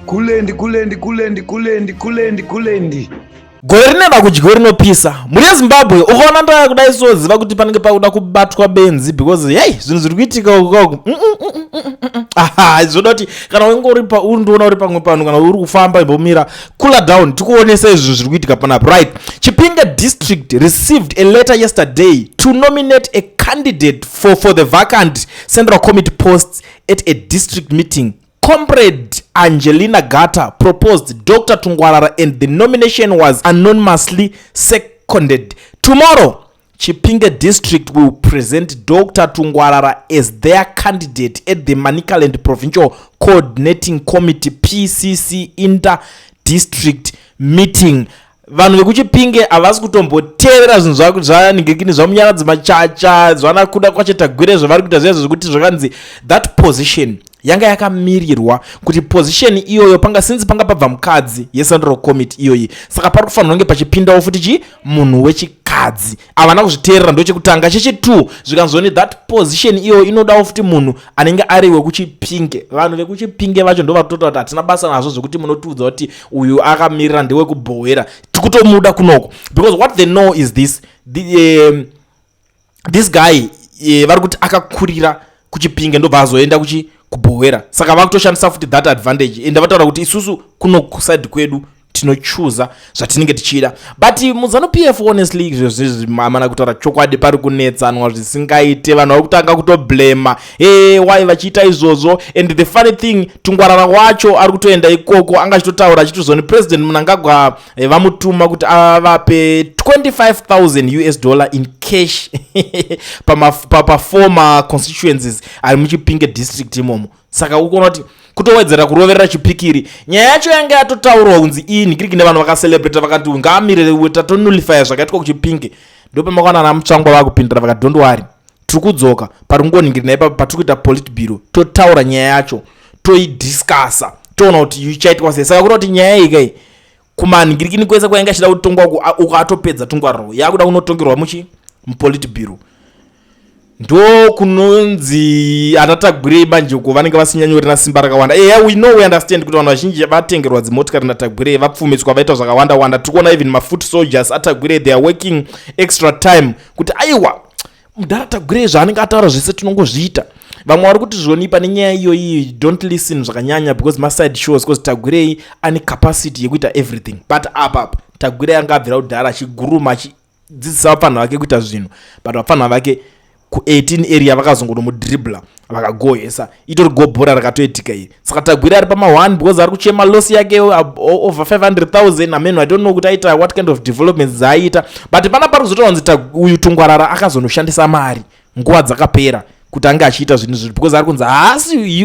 kulendi gore rineda kudya rinopisa muri yezimbabwe ukaona ndaa kudai soziva kuti panenge pakuda kubatwa benzi because hey zvinhu zviri kuitika ukoko zvoda kuti kana unge undoona uri pamwe pano kana uri kufamba imbomira cooler down tikuonesa izvi zviri kuitika panapo right. Chipinge district received a letter yesterday to nominate a candidate for the vacant central committee posts at a district meeting. Comrade Angelina Gata proposed Dr. Tungwarara and the nomination was anonymously seconded. Tomorrow, Chipinge district will present Dr. Tungwarara as their candidate at the Manicaland Provincial Coordinating Committee PCC inter-district meeting. Vanhu vekuchipinge havasi kutomboteerera zvinhu zvaningirikini zvamunyaradzi machacha zvana kuda kwacho Tagwirei zvavari kuita zvezvo zvekuti zvakanzi that position yanga yakamirirwa kuti position iyoyo since panga pabva mukadzi yecentral committee iyoyi saka pari kufanira kunge pachipindawo futi munhu wechikadzi havana kuzviteerera ndochekutanga. Chechi2 zvikanzoni that position iyoyo inodawo futi munhu anenge ari wekuchipinge. Vanhu vekuchipinge vacho ndo vatota kuti hatina basa nazvo zvekuti munotiudza kuti uyu akamirira ndewekubhowera tikutomuda kunoko because what they know is this this guy vari kuti akakurira kuchipinge ndobva azoenda kubhowera saka vakutoshandisa futi that advantage ende vataura kuti isusu kuno kuside kwedu tinochuza zvatinenge tichida but muzano PF honestly amana kutaura chokwadi pari kunetsanwa zvisingaite vanhu vari kutanga kutoblema why vachiita izvozvo and the funny thing Tungwarara wacho ari kutoenda ikoko anga achitotaura achitozoni president Mnangagwa vamutuma kuti avape $25,000 in cash pa former constituencies ari muchipinge district imomo saka ukuona kuti kutowedzera kuroverera chipikiri nyaya yacho yange yatotaurwa kunzi iyi nikiriki nevanhu vakacelebrate vakati ngamirire tatonulifya zvakaitwa kuchipinge ndopamakaona ana mutsvangwa vakupindira vakati don't worry tiri kudzoka pari kungoningiri naye patiri kuita polite bureau totaura nyaya yacho toidiscasa toona kuti ichaitwa sei saka kuda kuti nyaya ikai kumaningirikini kwese kwainge achida kutongwa ukatopedza Tungwararo yakuda kunotongerwa mupolite bureau ndo kunonzi ana Tagwirei banjeko vanenge vasinyanyorera simba rakawanda. We know we understand kuti vanhu vazhinji vatengerwa dzimotikari na Tagwirei vapfumiswa vaita zvakawanda wanda. Tikuona even mafoot soldiers aTagwirei they are working extra time kuti aiwa mudhara Tagwirei zvaanenge ataura zvese tinongozviita. Vamwe vari kuti zvonipa nenyaya iyoyi don't listen zvakanyanya because my side shows because Tagwirei ane capacity yekuita everything but apa Tagwirei anga abvira kudhara achiguruma achidzidzisa vapfanha vake kuita zvinhu but vapfanha vake ku18 area vakazongonomudribla vakagohesa itori gobhora rakatoitika iri saka Tagwirei ari pama1 because ari kuchema loss yake over 500,000 ameno I don't know kuti aita what kind of developments dzaaita but pana pari kuzotaura uyu Tungwarara akazonoshandisa mari nguva dzakapera kuti ange achiita zvinhu zviri because ari kunzi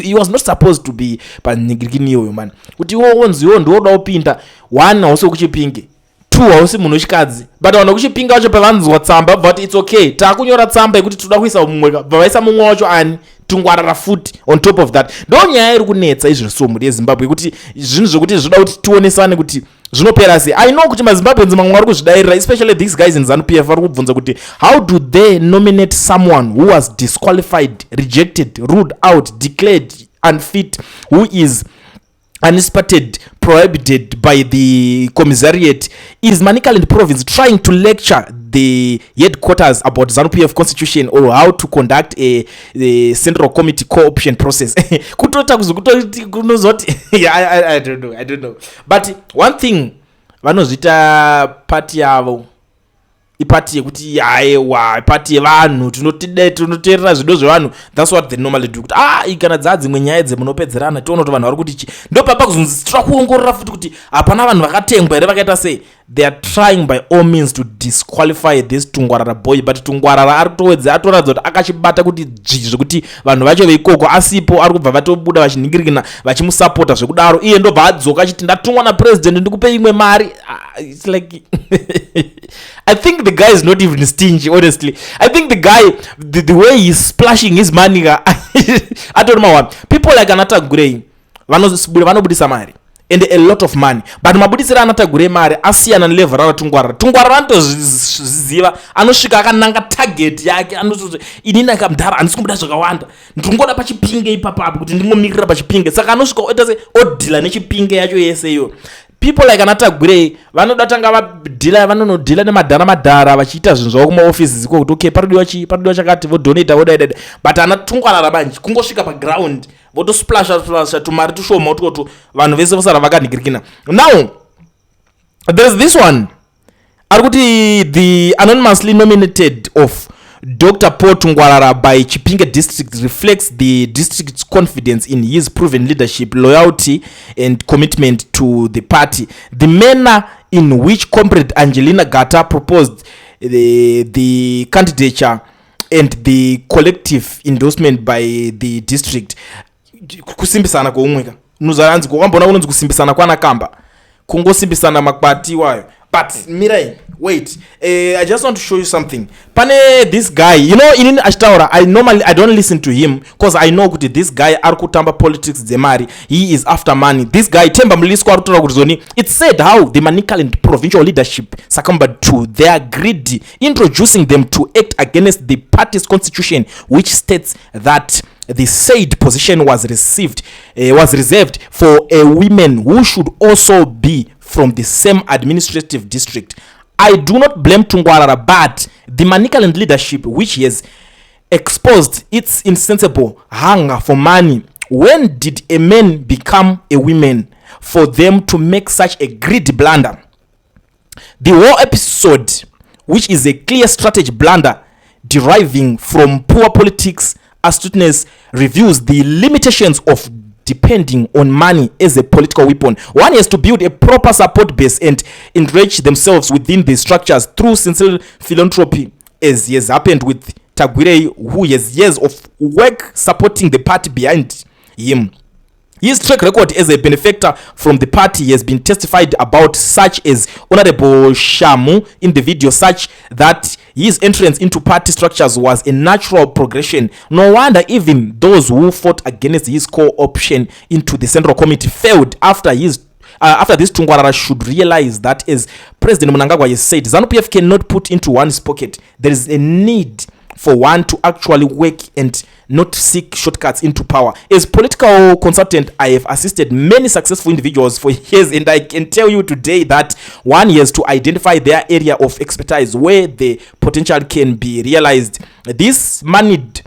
he was not supposed to be paningirikini iyoyo man kuti iwo onziwo ndooda kupinda 1 hausi wekuchipinge 2 hausi munhu wechikadzi but vanhu vekuchipinga vacho pavanzwa tsamba but it's okay takunyora tsamba yekuti toda kuisa mumwe vaisa mumwe wacho ani Tungwarara futi on top of that ndo nyaya iri kunetsa izvo so muri yeZimbabwe kuti zvinhu zvokuti zvoda kuti tionesane kuti zvinopera sei. I know kuti maZimbabweans mamwe vari kuzvidairira especially these guys in ZANU-PF vari kubvunza kuti how do they nominate someone who was disqualified, rejected, ruled out, declared unfit, who is uninspected, prohibited by the commissariat. Is Manicaland province trying to lecture the headquarters about ZANU-PF constitution or how to conduct a central committee co-option process? Kutota kunozoti I don't know but one thing vanozvita party yavo ipati yekuti aiwa ipati yevanhu tinoteerera zvido zvevanhu that's what they normally do kuti ikana dzadzimwe nyaya dzemunopedzerana tiona kuti vanhu vari kuti ndo papa kuzonzi tira kuongorora futi kuti hapana vanhu vakatengwa here vakaita sei. They are trying by all means to disqualify this Tungwarara boy but Tungwarara ari kutowedza atoratidza kuti akachibata kuti zvekuti vanhu vacho veikoko asipo ari kubva vatobuda vachiningirikina vachimusapota zvekudaro iye ndobva adzoka achiti ndatungwa napresident ndikupe imwe mari. It's like I think the guy is not even stingy honestly. I think the guy the way he's splashing his money I don't know people like ana Tagwirei vanobudisa mari and a lot of money, but mabudisira ana Tagwirei mari asiyana level rana Tungwarara anotozviziva, anosvika akananga target yake, anototi inini akamudhara handisi kumboda zvakawanda, ndingoda paChipinge ipapapo kuti ndingomirira paChipinge, saka anosvika oita se odhila neChipinge yacho yese iyo. People like ana Tagwirei vanoda tanga vanonodhila nemadhara vachiita zvinhu zvavo kumaoffices iko kuti okay paridiwa chakati vodonata vodaidada, but ana Tungwarara manje kungosvika paground votosplasha tumari tushoma utikoto vanhu vese vosara vakanhikirikina. Now there is this one arikuti the anonymously nominated of Dr. Paul Tungwarara by Chipinge district reflects the district's confidence in his proven leadership, loyalty and commitment to the party. The manner in which Comrade Angelina Gata proposed the candidature and the collective endorsement by the district, kusimbisana kuumwika nuzaranzi kwambona unonzi kusimbisana kwana kamba kungosimbisana makwati wayo. But Mirai, wait, I just want to show you something. Pane this guy, you know, in Ashtaura, I don't listen to him because I know kuti this guy arkutamba politics zemari. He is after money. This guy Temba Mlisko arutora kuzoni. It said how the manical and provincial leadership succumbed to their greed, introducing them to act against the party's constitution, which states that the said position was reserved for a women who should also be from the same administrative district. I do not blame Tungwarara, but the Manicaland leadership, which has exposed its insensible hunger for money. When did a man become a woman for them to make such a greedy blunder? The whole episode, which is a clear strategy blunder deriving from poor politics astuteness, reviews the limitations of depending on money as a political weapon. One has to build a proper support base and enrich themselves within the structures through sincere philanthropy, as has happened with Tagwirei, who has years of work supporting the party behind him. His track record as a benefactor from the party has been testified about, such as Honorable Shamu in the video, such that his entrance into party structures was a natural progression. No wonder even those who fought against his co-option into the Central Committee failed after this. Tungwarara should realize that, as President Mnangagwa has said, ZANU-PF cannot put into one's pocket. There is a need for one to actually work and not seek shortcuts into power. As political consultant, I have assisted many successful individuals for years, and I can tell you today that one has to identify their area of expertise where the potential can be realized. This moneyed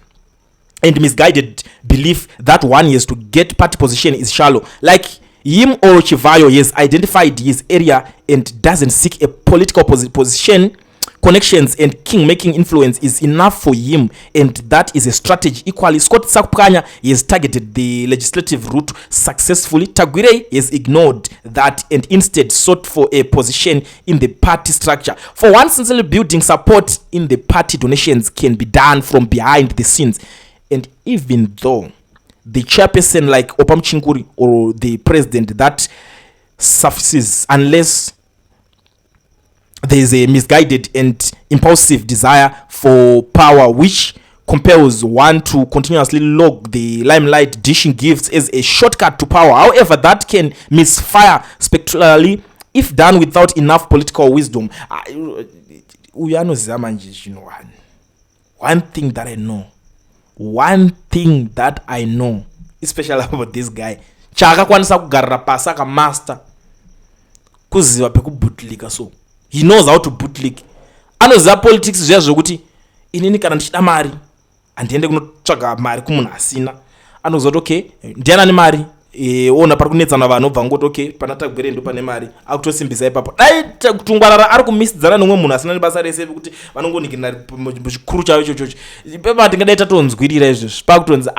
and misguided belief that one has to get party position is shallow. Like him or Chivayo has identified his area and doesn't seek a political position. Connections and king-making influence is enough for him, and that is a strategy. Equally, Scott Sakupkanya has targeted the legislative route successfully. Tagwirei has ignored that and instead sought for a position in the party structure. For one, sincerely building support in the party, donations can be done from behind the scenes. And even though the chairperson like Opam Chinkuri or the president, that suffices unless there is a misguided and impulsive desire for power which compels one to continuously log the limelight, dishing gifts as a shortcut to power. However, that can misfire spectacularly if done without enough political wisdom. One thing that I know, especially about this guy, chakakwanisa kugarira pasa ka master kuziva pekubutlika. So he knows how to bootlick. Anoziva politics zviya zvokuti inini kana ndichida mari handiende kunotsvaga mari kumunhu asina. Anoziva kuti okay, ndiana nemari, ona pari kunetsana vanhu obva ngoti okay, pana Tagwirei ndo pane mari, akutosimbisa ipapo. Dai Tungwarara ari kumisidzana nomwe munhu asina nebasa rese kuti vanongonikirira muchikuru chavo ichocho. Ipepa tingadai tatonzwirira izvozvo pakutonzi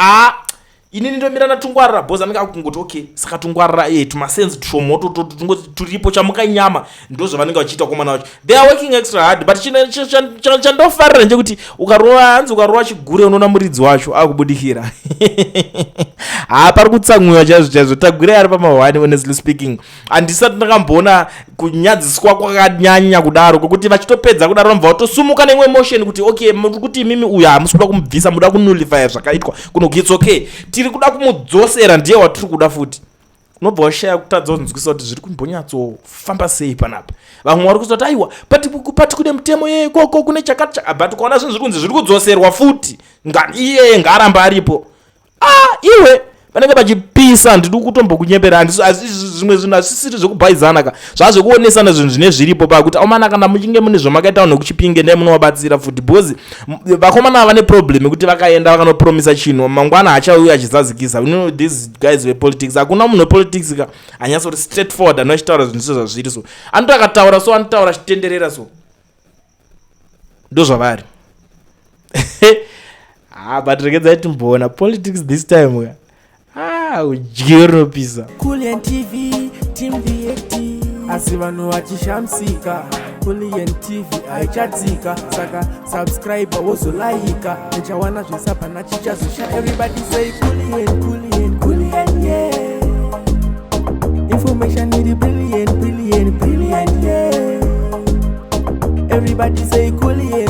inini ndomira naTungwarara, bhozi anenge akungoti okay, saka Tungwarara tumasense tushomo turipo chamukanyama ndo zvavanenge vachiita komana wacho. They are working extra hard, but chandofarira ndechekuti ukarova chigure unoona muridzi wacho akubudikira. Pari kutsamwiwa chaizvo. Tagwirei ari pamahwani, honestly speaking. Handisati ndakamboona kunyadziswa kwakanyanya kudaro, kwekuti vachitopedza kudaro vamva vatosumuka neimwe motion kuti okay, kuti mimi uyu hamusi kuda kumubvisa, muda kunullify zvakaitwa kuno it's okay, tiri kuda kumudzosera, ndiye watiri kuda futi. unobva washaya kutadza kunzwisa kuti zviri kumbonatsofamba sei panapa. Vamwe vari kuzoti aiwa pati kune mutemo yekoko kune chakati but kwaona zvinhu zviri kunzi zviri kudzoserwa futi iye ngaramba aripo. Iwe vanenge vachipisa handidi kutombokunyepera zvimwe zvinhu hazvisiri zvekubhaizana ka zvazvekuonesana zvinhu zvine zviripo pakuti aumana kana muchinge mune zvamakaita vanhu kuchipinge ndai munovabatsira futi because vakomana vane problem yekuti vakaenda vakanopromisa chinhu mangwana hachauya achizadzikisa. These guys wepolitics hakuna munhu wepolitics ka anyatsori straightforward anoachitaura zvinhu zvazviri so anoti akataura so anotaura achitenderera so ndo zvavari. But regedzai timboona politics this time ka ujio rinopisa. Coolien TV team VAT asi vanhu vachishamsika. Coolien TV haichatsika saka subscribe wozolaika uchawana zvisapana chichazosha. Everybody say Coolien yeah. Information need brilliant yeah. Everybody say Coolien.